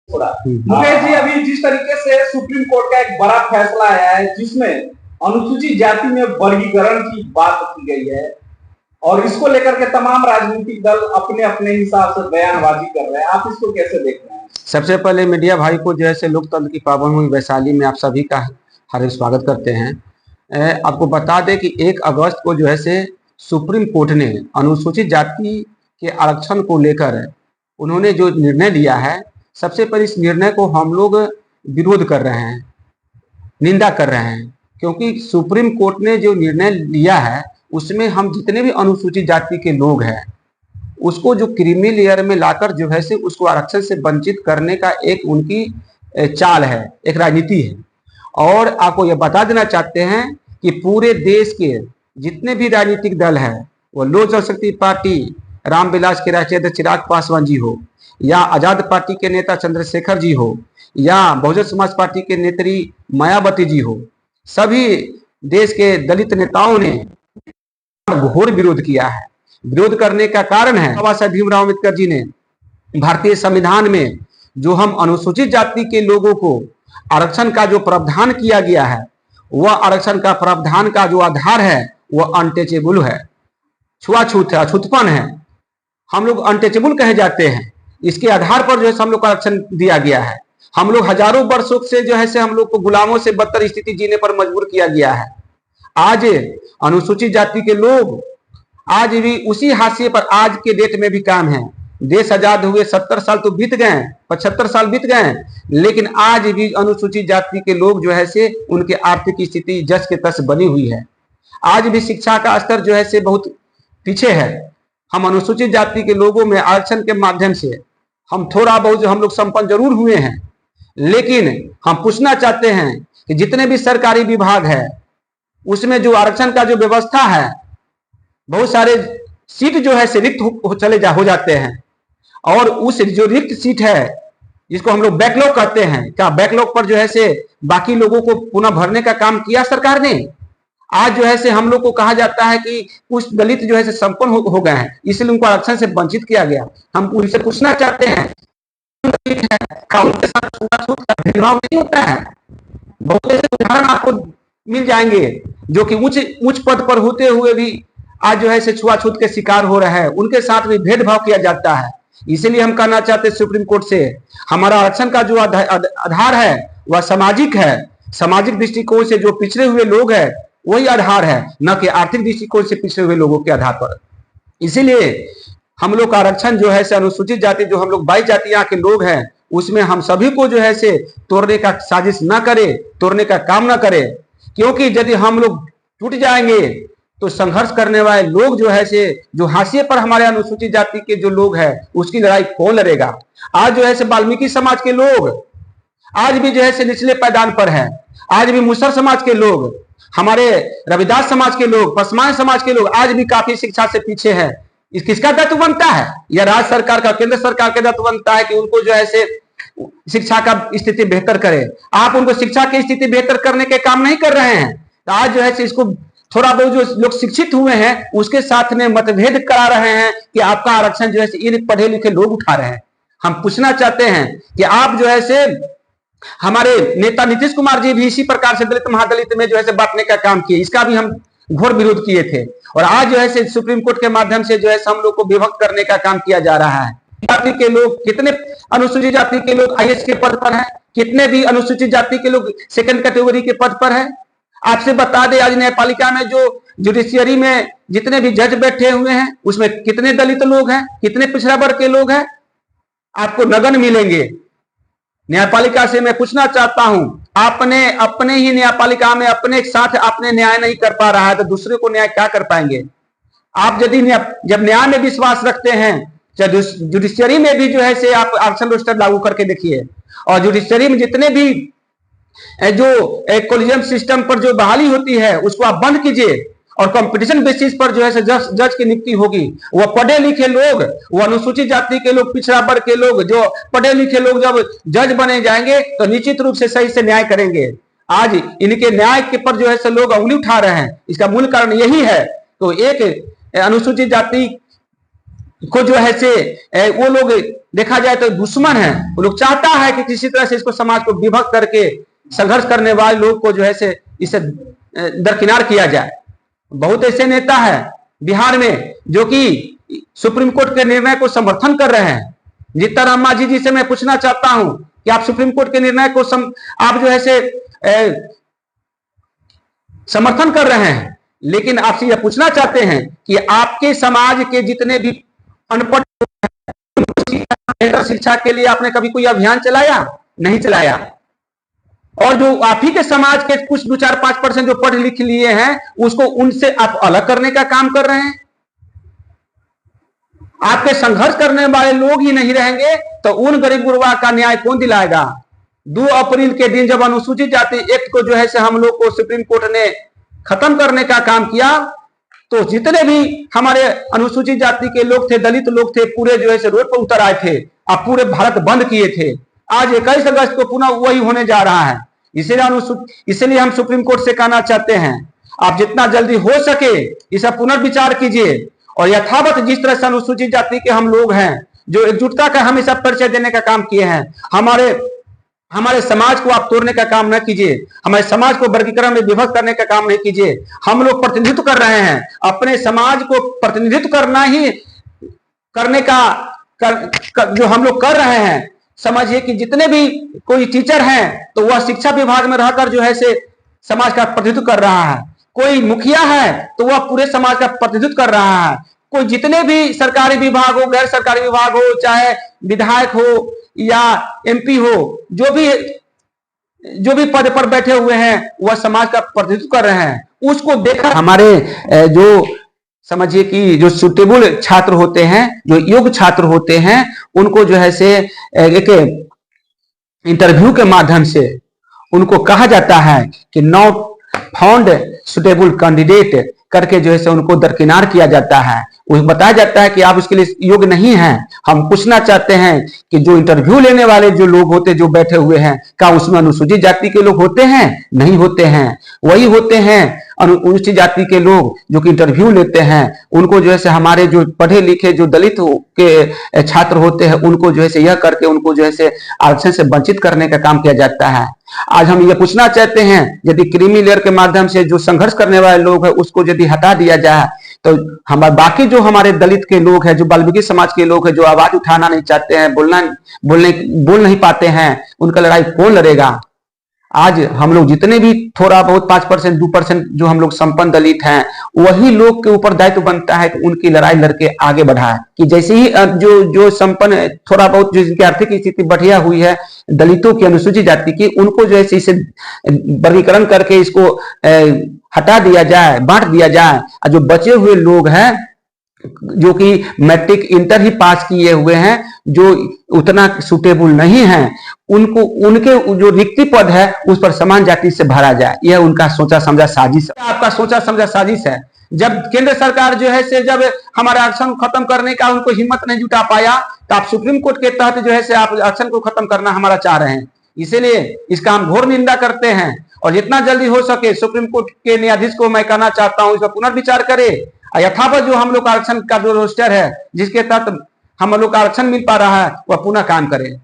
थोड़ा मुकेश जी, अभी जिस तरीके से सुप्रीम कोर्ट का एक बड़ा फैसला आया है जिसमें अनुसूचित जाति में वर्गीकरण की बात की गई है और इसको लेकर के तमाम राजनीतिक दल अपने अपने हिसाब से बयानबाजी कर रहे हैं, आप इसको कैसे देख रहे हैं? सबसे पहले मीडिया भाई को जो है लोकतंत्र की पावन हुई वैशाली में आप सभी का हार्दिक स्वागत करते हैं। आपको बता दें कि 1 अगस्त को जो है सुप्रीम कोर्ट ने अनुसूचित जाति के आरक्षण को लेकर उन्होंने जो निर्णय लिया है, सबसे पहले इस निर्णय को हम लोग विरोध कर रहे हैं, निंदा कर रहे हैं, क्योंकि सुप्रीम कोर्ट ने जो निर्णय लिया है उसमें हम जितने भी अनुसूचित जाति के लोग हैं उसको जो क्रीमी लेयर में लाकर जो है उसको आरक्षण से वंचित करने का एक उनकी चाल है, एक राजनीति है। और आपको यह बता देना चाहते हैं कि पूरे देश के जितने भी राजनीतिक दल हैं, वो लोक जनशक्ति पार्टी रामविलास के राष्ट्रीय अध्यक्ष चिराग पासवान जी हो, या आजाद पार्टी के नेता चंद्रशेखर जी हो, या बहुजन समाज पार्टी के नेत्री मायावती जी हो, सभी देश के दलित नेताओं ने घोर विरोध किया है। विरोध करने का कारण है बाबा साहेब भीमराव अम्बेडकर जी ने भारतीय संविधान में जो हम अनुसूचित जाति के लोगों को आरक्षण का जो प्रावधान किया गया है, वह आरक्षण का प्रावधान का जो आधार है वह अनटचेबल है, छुआछूत है, अछूतपन है। हम लोग अनटचेबल कहे जाते हैं, इसके आधार पर जो है हम लोग को आरक्षण दिया गया है। हम लोग हजारों वर्षों से जो है हम लोग को गुलामों से बदतर स्थिति जीने पर मजबूर किया गया है। आज अनुसूचित जाति के लोग आज भी उसी हाशिए पर आज के डेट में भी काम है। देश आजाद हुए 70 साल तो बीत गए, 75 साल बीत गए, लेकिन आज भी अनुसूचित जाति के लोग जो है उनके आर्थिक स्थिति जस के तस बनी हुई है। आज भी शिक्षा का स्तर जो है बहुत पीछे है। हम अनुसूचित जाति के लोगों में आरक्षण के माध्यम से हम थोड़ा बहुत जो हम लोग संपन्न जरूर हुए हैं, लेकिन हम पूछना चाहते हैं कि जितने भी सरकारी विभाग है उसमें जो आरक्षण का जो व्यवस्था है, बहुत सारे सीट जो है रिक्त हो जाते हैं, और उस जो रिक्त सीट है जिसको हम लोग बैकलॉग कहते हैं, क्या बैकलॉग पर जो है बाकी लोगों को पुनः भरने का काम किया सरकार ने? आज जो है हम लोग को कहा जाता है कि कुछ दलित जो है संपन्न हो गए हैं, इसलिए उनको आरक्षण से वंचित किया गया। हम उनसे पूछना चाहते हैं, उनके साथ छूत का भेदभाव नहीं होता है? बहुत ऐसे उदाहरण आपको मिल जाएंगे जो कि उच्च पद पर होते हुए भी आज जो है छुआछूत के शिकार हो रहे हैं, उनके साथ भी भेदभाव किया जाता है। इसीलिए हम कहना चाहते हैं सुप्रीम कोर्ट से, हमारा आरक्षण का जो आधार है वह सामाजिक है। सामाजिक दृष्टिकोण से जो पिछड़े हुए लोग हैं वही आधार है, न कि आर्थिक दृष्टिकोण से पिछड़े हुए लोगों के आधार पर। इसीलिए हम लोग का आरक्षण जो है अनुसूचित जाति जो हम लोग 22 जातियां के लोग हैं उसमें हम सभी को जो है तोड़ने का साजिश ना करे, तोड़ने का काम ना करे, क्योंकि यदि हम लोग टूट जाएंगे तो संघर्ष करने वाले लोग जो है जो हाशिए पर हमारे अनुसूचित जाति के जो लोग हैं उसकी लड़ाई कौन लड़ेगा? आज जो है वाल्मीकि समाज के लोग आज भी जो है निचले पायदान पर है। आज भी मुसर समाज के लोग, हमारे रविदास समाज के लोग, पसमान समाज के लोग आज भी काफी शिक्षा से पीछे हैं। किसका दायित्व बनता है? यह राज्य सरकार का, केंद्र सरकार का दायित्व बनता है कि उनको जो है शिक्षा का स्थिति बेहतर करे। आप उनको शिक्षा की स्थिति बेहतर करने के काम नहीं कर रहे हैं। तो आज जो है इसको थोड़ा बहुत जो लोग शिक्षित हुए हैं उसके साथ में मतभेद करा रहे हैं कि आपका आरक्षण जो है इन पढ़े लिखे लोग उठा रहे हैं। हम पूछना चाहते हैं कि आप जो है हमारे नेता नीतीश कुमार जी भी इसी प्रकार से दलित महादलित में जो है बांटने का काम किए, इसका भी हम घोर विरोध किए थे। और आज जो है सुप्रीम कोर्ट के माध्यम से जो है हम लोग को विभक्त करने का काम किया जा रहा है। जाति के लोग, कितने अनुसूचित जाति के लोग आईएएस के पद पर हैं, कितने भी अनुसूचित जाति के लोग सेकंड कैटेगरी के पद पर है। आपसे बता दें, आज न्यायपालिका में जो जुडिशियरी में जितने भी जज बैठे हुए हैं उसमें कितने दलित लोग हैं, कितने पिछड़ा वर्ग के लोग हैं, आपको नगन मिलेंगे। न्यायपालिका से मैं पूछना चाहता हूं, आपने अपने ही न्यायपालिका में अपने साथ आपने न्याय नहीं कर पा रहा है तो दूसरे को न्याय क्या कर पाएंगे? आप यदि जब न्याय में विश्वास रखते हैं, जुडिशियरी में भी जो है आप आरक्षण रोस्टर लागू करके देखिए, और जुडिशियरी में जितने भी जो कोलिजियम सिस्टम पर जो बहाली होती है उसको आप बंद कीजिए, और कंपटीशन बेसिस पर जो है जज की नियुक्ति होगी। वह पढ़े लिखे लोग, वो अनुसूचित जाति के लोग, पिछड़ा वर्ग के लोग, जो पढ़े लिखे लोग जब जज बने जाएंगे तो निश्चित रूप से सही से न्याय करेंगे। आज इनके न्याय के पर जो है लोग उंगली उठा रहे हैं, इसका मूल कारण यही है। तो एक अनुसूचित जाति को जो है वो लोग देखा जाए तो दुश्मन है। वो लोग चाहता है कि किसी तरह से इसको समाज को विभक्त करके संघर्ष करने वाले लोग को जो है से इसे दरकिनार किया जाए। बहुत ऐसे नेता है बिहार में जो कि सुप्रीम कोर्ट के निर्णय को समर्थन कर रहे हैं। जीतन मांझी जी से मैं पूछना चाहता हूं कि आप सुप्रीम कोर्ट के निर्णय को आप जो है से समर्थन कर रहे हैं, लेकिन आपसे यह पूछना चाहते हैं कि आपके समाज के जितने भी अनपढ़ शिक्षा के लिए आपने कभी कोई अभियान चलाया? नहीं चलाया। और जो आप ही के समाज के कुछ 2-4-5% जो पढ़ लिख लिए हैं उसको उनसे आप अलग करने का काम कर रहे हैं। आपके संघर्ष करने वाले लोग ही नहीं रहेंगे तो उन गरीब गुरबा का न्याय कौन दिलाएगा? 2 अप्रैल के दिन जब अनुसूचित जाति एक्ट को जो है से हम लोग को सुप्रीम कोर्ट ने खत्म करने का काम किया तो जितने भी हमारे अनुसूचित जाति के लोग थे, दलित लोग थे, पूरे जो है से रोड पर उतर आए थे। आप पूरे भारत बंद किए थे। आज 21 अगस्त को पुनः वही होने जा रहा है। इसलिए हम सुप्रीम कोर्ट से कहना चाहते हैं आप जितना जल्दी हो सके इसे पुनर्विचार कीजिए और यथावत जिस तरह से अनुसूचित जाति के हम लोग हैं जो एकजुटता का हमेशा परिचय देने का काम किए हैं, हमारे समाज को आप तोड़ने का काम न कीजिए, हमारे समाज को वर्गीकरण में विभक्त करने का काम नहीं कीजिए। हम लोग प्रतिनिधित्व कर रहे हैं, अपने समाज को प्रतिनिधित्व करने का जो हम लोग कर रहे हैं। समझिए कि जितने भी कोई टीचर हैं तो वह शिक्षा विभाग में रहकर जो है से समाज का प्रतिनिधित्व कर रहा है। कोई मुखिया है तो वह पूरे समाज का प्रतिनिधित्व कर रहा है। कोई जितने भी सरकारी विभाग हो, गैर सरकारी विभाग हो, चाहे विधायक हो या एमपी हो, जो भी पद पर बैठे हुए हैं वह समाज का प्रतिनिधित्व कर रहे हैं। उसको देखा हमारे जो समझिए कि जो सुटेबल छात्र होते हैं, जो योग्य छात्र होते हैं, उनको जो है से एक इंटरव्यू के माध्यम से उनको कहा जाता है कि नॉट फाउंड सुटेबल कैंडिडेट करके जो है से उनको दरकिनार किया जाता है। उसे बताया जाता है कि आप उसके लिए योग्य नहीं हैं। हम पूछना चाहते हैं कि जो इंटरव्यू लेने वाले जो लोग होते जो बैठे हुए हैं, क्या उसमें अनुसूचित जाति के लोग होते हैं? नहीं होते हैं। वही होते हैं अनुसूचित जाति के लोग जो कि इंटरव्यू लेते हैं। उनको जो है से हमारे जो पढ़े लिखे जो दलित के छात्र होते हैं उनको जो है से यह करके उनको जो है से आरक्षण से वंचित करने का काम किया जाता है। आज हम ये पूछना चाहते हैं यदि क्रीमी लेयर के माध्यम से जो संघर्ष करने वाले लोग हैं उसको यदि हटा दिया जाए तो हमारे बाकी जो हमारे दलित के लोग हैं, जो वाल्मीकि समाज के लोग हैं, जो आवाज उठाना नहीं चाहते हैं, बोल नहीं पाते हैं, उनका लड़ाई कौन लड़ेगा? आज हम लोग जितने भी थोड़ा बहुत 5% 2% जो हम लोग संपन्न दलित हैं, वही लोग के ऊपर दायित्व बनता है कि उनकी लड़ाई लड़के आगे बढ़ाए। कि जैसे ही जो संपन्न थोड़ा बहुत जो जिनकी आर्थिक स्थिति बढ़िया हुई है दलितों की, अनुसूचित जाति की, उनको जो है इसे वर्गीकरण करके इसको हटा दिया जाए, बांट दिया जाए। और जो बचे हुए लोग हैं जो कि मैट्रिक इंटर ही पास किए हुए हैं, जो उतना सुटेबल नहीं है, उनको उनके जो रिक्ति पद है उस पर समान जाति से भरा जाए। यह उनका सोचा समझा साजिश है। आपका सोचा समझा साजिश है। जब केंद्र सरकार जो है से जब हमारा आरक्षण खत्म करने का उनको हिम्मत नहीं जुटा पाया तो आप सुप्रीम कोर्ट के तहत जो है से आप आरक्षण को खत्म करना हमारा चाह रहे हैं। इसीलिए इसका हम घोर निंदा करते हैं और जितना जल्दी हो सके सुप्रीम कोर्ट के न्यायाधीश को मैं कहना चाहता हूं इसका पुनर्विचार करे। यथावत जो हम लोग आरक्षण का जो रोस्टर है जिसके तहत हम लोग का आरक्षण मिल पा रहा है वह पुनः काम करे।